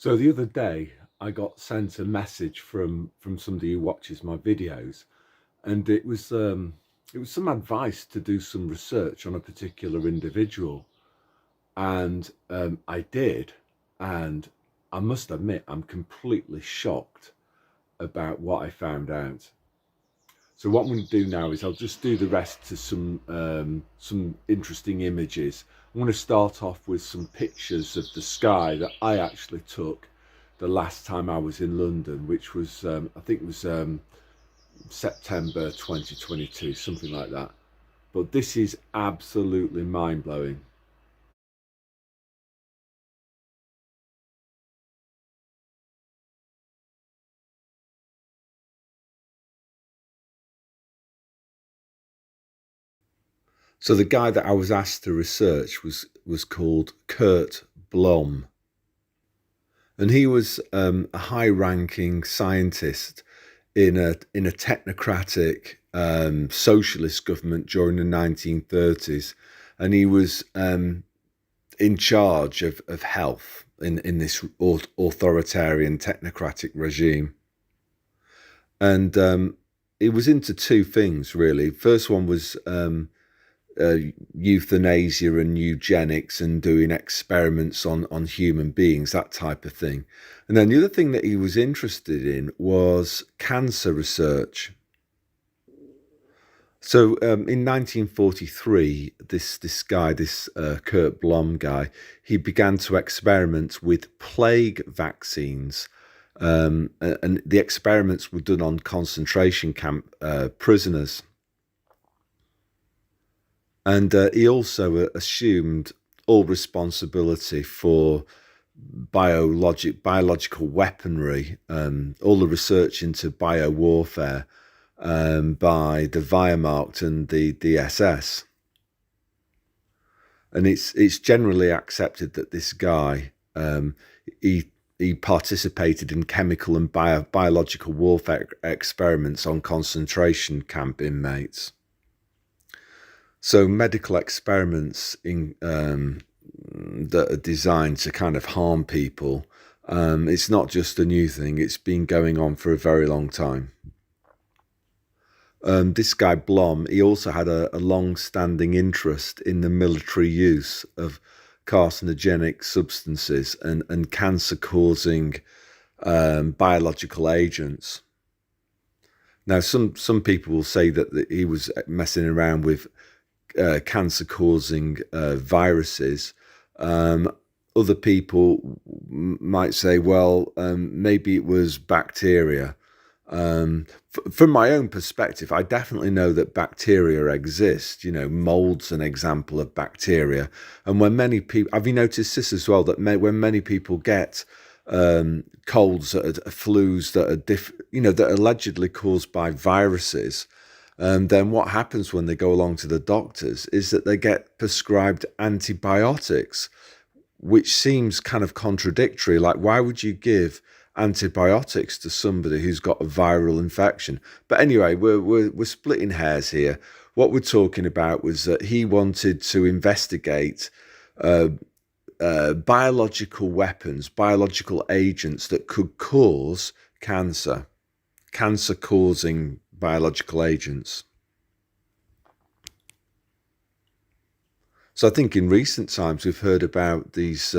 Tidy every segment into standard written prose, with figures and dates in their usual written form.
So the other day, I got sent a message from somebody who watches my videos, and it was some advice to do some research on a particular individual, and I did, and I must admit I'm completely shocked about what I found out. So what I'm going to do now is I'll just do the rest to some interesting images. I'm going to start off with some pictures of the sky that I actually took the last time I was in London, which was I think it was September 2022, something like that. But this is absolutely mind blowing. So the guy that I was asked to research was called Kurt Blom, and he was a high-ranking scientist in a technocratic socialist government during the 1930s, and he was in charge of health in this authoritarian technocratic regime. And it was into two things really. First one was uh, euthanasia and eugenics and doing experiments on human beings, that type of thing. And then the other thing that he was interested in was cancer research. So in 1943, this guy, this Kurt Blom guy, he began to experiment with plague vaccines, and the experiments were done on concentration camp prisoners. And he also assumed all responsibility for biological weaponry, all the research into bio warfare by the Wehrmacht and the SS. And it's generally accepted that this guy he participated in chemical and biological warfare experiments on concentration camp inmates. So medical experiments that are designed to kind of harm people. It's not just a new thing; it's been going on for a very long time. This guy Blom, he also had a long-standing interest in the military use of carcinogenic substances and cancer-causing biological agents. Now, some people will say that he was messing around with cancer-causing viruses. Other people might say, well, maybe it was bacteria. From my own perspective, I definitely know that bacteria exist. You know, mold's an example of bacteria. And when many people, have you noticed this as well, that when many people get colds, flus that are that are allegedly caused by viruses, then what happens when they go along to the doctors is that they get prescribed antibiotics, which seems kind of contradictory. Like, why would you give antibiotics to somebody who's got a viral infection? But anyway, we're splitting hairs here. What we're talking about was that he wanted to investigate biological weapons, biological agents that could cause cancer causing biological agents. So I think in recent times we've heard about this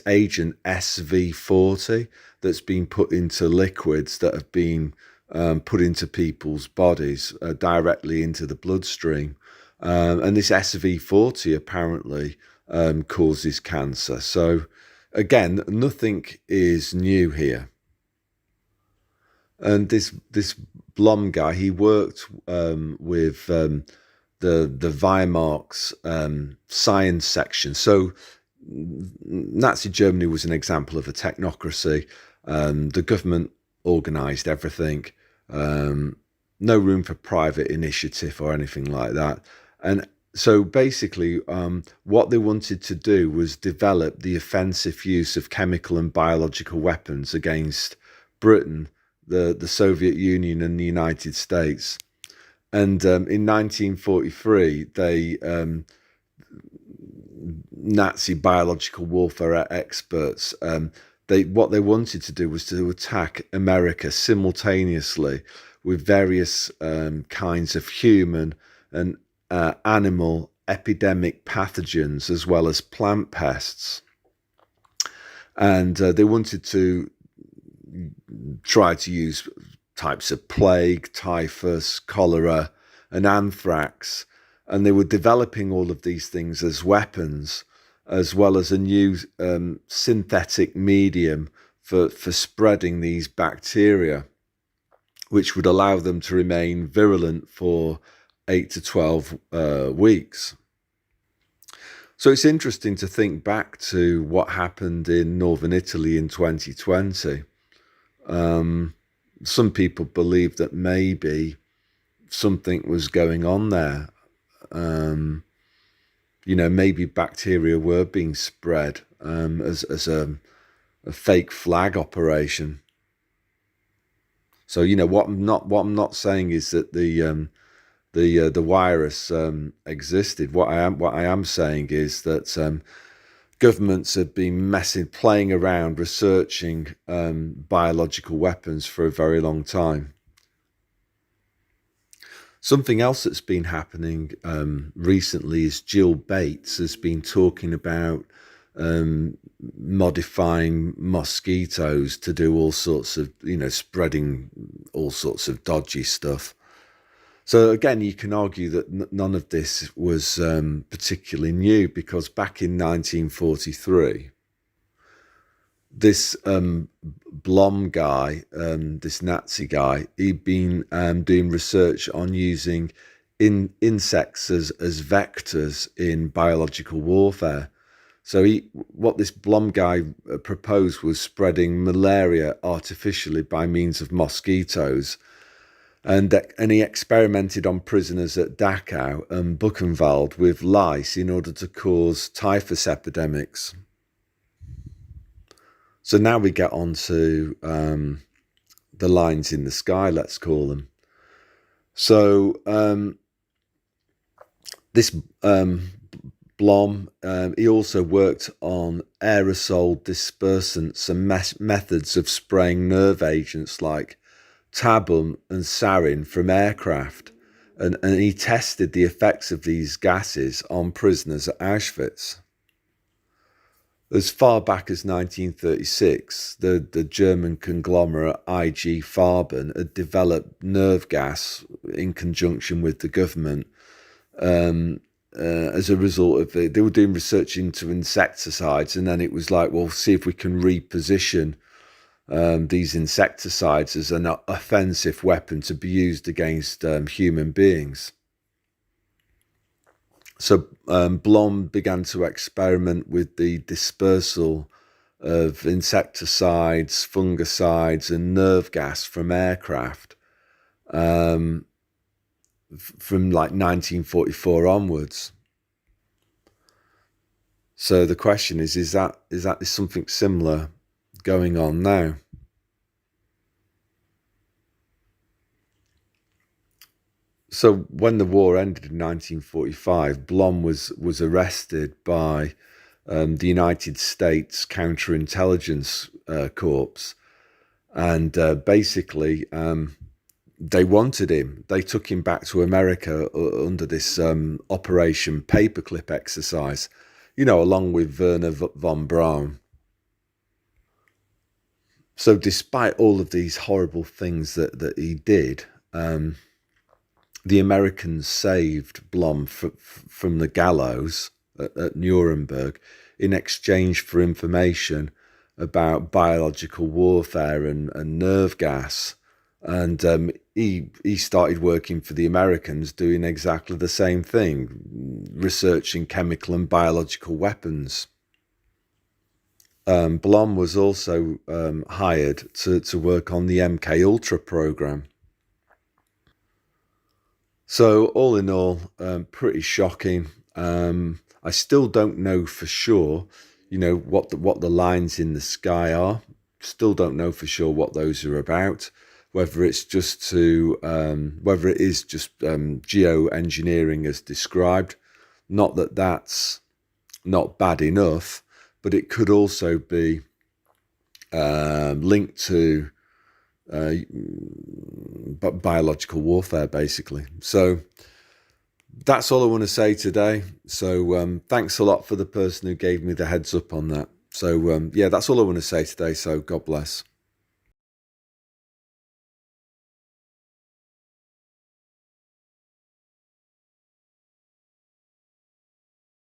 agent SV40 that's been put into liquids that have been put into people's bodies directly into the bloodstream, and this SV40 apparently causes cancer. So again, nothing is new here. And this Blom guy, he worked with the Wehrmacht's science section. So Nazi Germany was an example of a technocracy. The government organised everything. No room for private initiative or anything like that. And so basically, what they wanted to do was develop the offensive use of chemical and biological weapons against Britain, the Soviet Union, and the United States. And in 1943, Nazi biological warfare experts. What they wanted to do was to attack America simultaneously with various kinds of human and animal epidemic pathogens, as well as plant pests. And they wanted to try to use types of plague, typhus, cholera, and anthrax. And they were developing all of these things as weapons, as well as a new synthetic medium for spreading these bacteria, which would allow them to remain virulent for 8 to 12 weeks. So it's interesting to think back to what happened in northern Italy in 2020. Some people believe that maybe something was going on there. Maybe bacteria were being spread as a fake flag operation. So what I'm not saying is that the virus existed. What I am saying is that governments have been playing around, researching biological weapons for a very long time. Something else that's been happening recently is Jill Bates has been talking about modifying mosquitoes to do all sorts of, spreading all sorts of dodgy stuff. So again, you can argue that none of this was particularly new, because back in 1943, this Blom guy, this Nazi guy, he'd been doing research on using insects as vectors in biological warfare. So what this Blom guy proposed was spreading malaria artificially by means of mosquitoes. And he experimented on prisoners at Dachau and Buchenwald with lice in order to cause typhus epidemics. So now we get on to the lines in the sky, let's call them. So this Blom, he also worked on aerosol dispersants and methods of spraying nerve agents like tabum and sarin from aircraft. And he tested the effects of these gases on prisoners at Auschwitz. As far back as 1936, the German conglomerate IG Farben had developed nerve gas in conjunction with the government. As a result of it, they were doing research into insecticides, and then it was like, well, see if we can reposition these insecticides as an offensive weapon to be used against human beings. So Blom began to experiment with the dispersal of insecticides, fungicides, and nerve gas from aircraft from like 1944 onwards. So the question is that something similar going on now? So when the war ended in 1945, Blom was arrested by the United States Counterintelligence Corps, and basically they wanted him. They took him back to America under this Operation Paperclip exercise, along with Werner von Braun. So despite all of these horrible things that he did, the Americans saved Blom from the gallows at Nuremberg in exchange for information about biological warfare and nerve gas. And he started working for the Americans doing exactly the same thing, researching chemical and biological weapons. Blom was also hired to work on the MK Ultra program. So all in all, pretty shocking. I still don't know for sure, what the lines in the sky are. Still don't know for sure what those are about. Whether it's just whether it is just geoengineering as described. Not that that's not bad enough, but it could also be linked to biological warfare, basically. So that's all I want to say today. So thanks a lot for the person who gave me the heads up on that. So yeah, that's all I want to say today. So God bless.